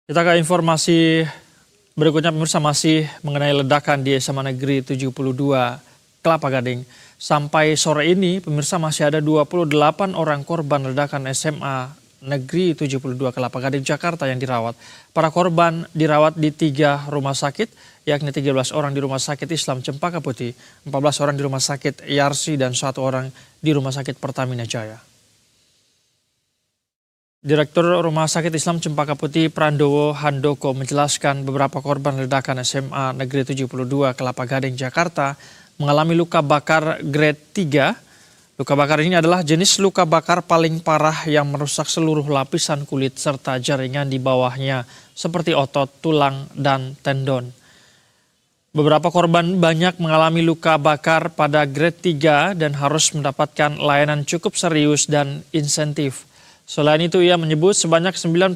Kita ke informasi berikutnya, pemirsa, masih mengenai ledakan di SMA Negeri 72 Kelapa Gading. Sampai sore ini, pemirsa, masih ada 28 orang korban ledakan SMA Negeri 72 Kelapa Gading, Jakarta yang dirawat. Para korban dirawat di 3 rumah sakit, yakni 13 orang di Rumah Sakit Islam Cempaka Putih, 14 orang di Rumah Sakit Yarsi, dan 1 orang di Rumah Sakit Pertamina Jaya. Direktur Rumah Sakit Islam Cempaka Putih Prandowo Handoko menjelaskan beberapa korban ledakan SMA Negeri 72 Kelapa Gading, Jakarta mengalami luka bakar grade 3. Luka bakar ini adalah jenis luka bakar paling parah yang merusak seluruh lapisan kulit serta jaringan di bawahnya seperti otot, tulang, dan tendon. Beberapa korban banyak mengalami luka bakar pada grade 3 dan harus mendapatkan layanan cukup serius dan insentif. Selain itu, ia menyebut sebanyak 90%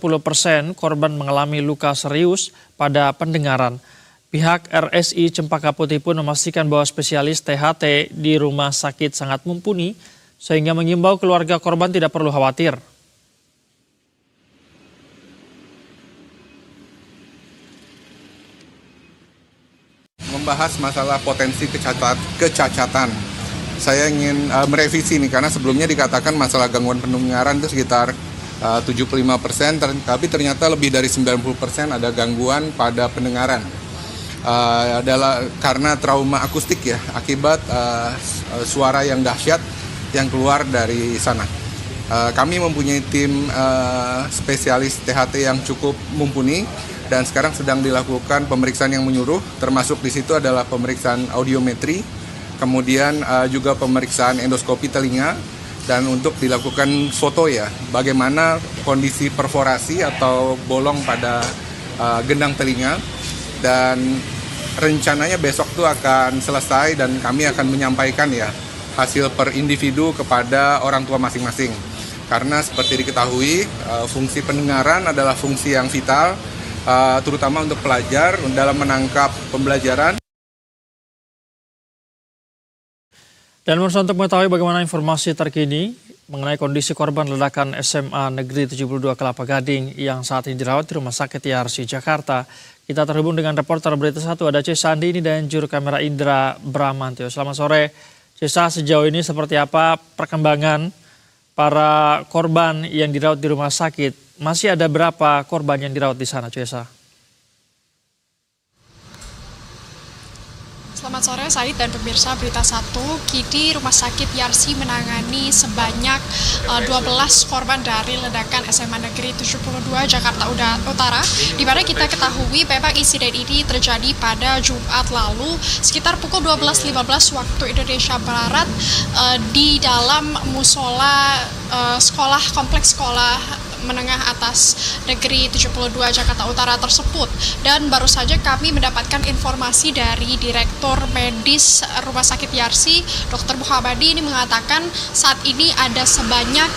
korban mengalami luka serius pada pendengaran. Pihak RSI Cempaka Putih pun memastikan bahwa spesialis THT di rumah sakit sangat mumpuni, sehingga mengimbau keluarga korban tidak perlu khawatir. Membahas masalah potensi kecacatan. Saya ingin merevisi nih, karena sebelumnya dikatakan masalah gangguan pendengaran itu sekitar 75%, tapi ternyata lebih dari 90% ada gangguan pada pendengaran. Adalah karena trauma akustik ya, akibat suara yang dahsyat yang keluar dari sana. Kami mempunyai tim spesialis THT yang cukup mumpuni, dan sekarang sedang dilakukan pemeriksaan yang menyeluruh, termasuk di situ adalah pemeriksaan audiometri, kemudian juga pemeriksaan endoskopi telinga, dan untuk dilakukan foto ya, bagaimana kondisi perforasi atau bolong pada gendang telinga. Dan rencananya besok itu akan selesai dan kami akan menyampaikan ya hasil per individu kepada orang tua masing-masing. Karena seperti diketahui, fungsi pendengaran adalah fungsi yang vital, terutama untuk pelajar dalam menangkap pembelajaran. Dan untuk mengetahui bagaimana informasi terkini mengenai kondisi korban ledakan SMA Negeri 72 Kelapa Gading yang saat ini dirawat di Rumah Sakit Yarsi, Jakarta, kita terhubung dengan reporter Berita 1, ada C. Sandi ini, dan juru kamera Indra Bramantio. Selamat sore, Cesa. Sejauh ini seperti apa perkembangan para korban yang dirawat di rumah sakit? Masih ada berapa korban yang dirawat di sana, Cesa? Selamat sore Said dan pemirsa Berita 1. Kini Rumah Sakit Yarsi menangani sebanyak 12 korban dari ledakan SMA Negeri 72 Jakarta Utara, di mana kita ketahui memang insiden ini terjadi pada Jumat lalu sekitar pukul 12.15 waktu Indonesia Barat di dalam musola kompleks sekolah menengah atas Negeri 72 Jakarta Utara tersebut. Dan baru saja kami mendapatkan informasi dari Direktur Medis Rumah Sakit Yarsi, Dr. Muhammadi, ini mengatakan saat ini ada sebanyak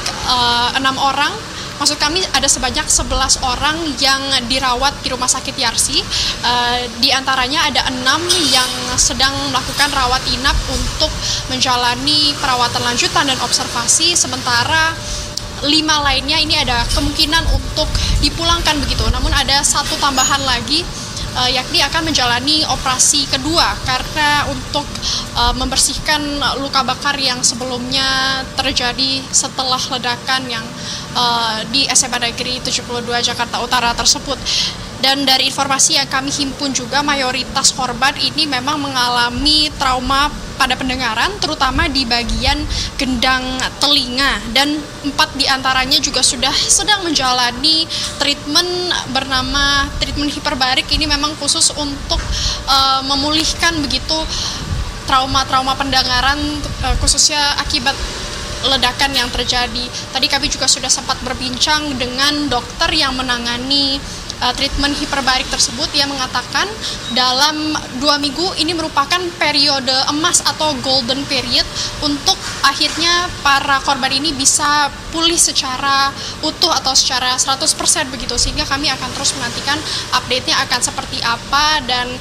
6 orang. Maksud kami ada sebanyak 11 orang yang dirawat di Rumah Sakit Yarsi. Di antaranya ada 6 yang sedang melakukan rawat inap untuk menjalani perawatan lanjutan dan observasi, sementara 5 lainnya ini ada kemungkinan untuk dipulangkan begitu. Namun ada 1 tambahan lagi, yakni akan menjalani operasi kedua karena untuk membersihkan luka bakar yang sebelumnya terjadi setelah ledakan yang di SMA Negeri 72 Jakarta Utara tersebut. Dan dari informasi yang kami himpun juga, mayoritas korban ini memang mengalami trauma pada pendengaran, terutama di bagian gendang telinga, dan 4 diantaranya juga sudah sedang menjalani treatment bernama treatment hiperbarik. Ini memang khusus untuk memulihkan begitu trauma-trauma pendengaran, khususnya akibat ledakan yang terjadi. Tadi kami juga sudah sempat berbincang dengan dokter yang menangani treatment hiperbarik tersebut. Ia mengatakan dalam 2 minggu ini merupakan periode emas atau golden period untuk akhirnya para korban ini bisa pulih secara utuh atau secara 100% begitu, sehingga kami akan terus menantikan update-nya akan seperti apa, dan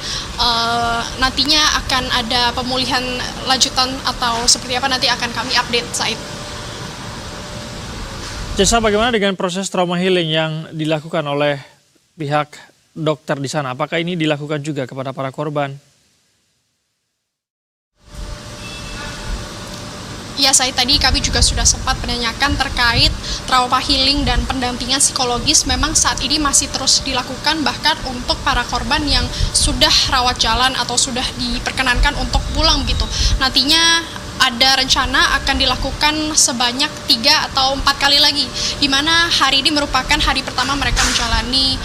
nantinya akan ada pemulihan lanjutan atau seperti apa nanti akan kami update, Said. Jasa, bagaimana dengan proses trauma healing yang dilakukan oleh pihak dokter di sana. Apakah ini dilakukan juga kepada para korban? Ya, tadi kami juga sudah sempat menanyakan terkait trauma healing dan pendampingan psikologis. Memang saat ini masih terus dilakukan, bahkan untuk para korban yang sudah rawat jalan atau sudah diperkenankan untuk pulang begitu. Nantinya ada rencana akan dilakukan sebanyak 3 atau 4 kali lagi, di mana hari ini merupakan hari pertama mereka menjalani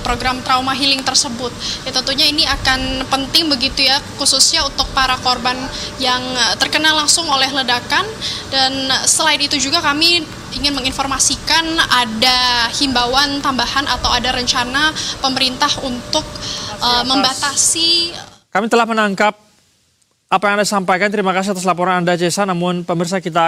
program trauma healing tersebut. Ya, tentunya ini akan penting begitu ya, khususnya untuk para korban yang terkena langsung oleh ledakan. Dan selain itu juga kami ingin menginformasikan ada himbauan tambahan atau ada rencana pemerintah untuk membatasi. Kami telah menangkap apa yang Anda sampaikan. Terima kasih atas laporan Anda, Jesa. Namun pemirsa, kita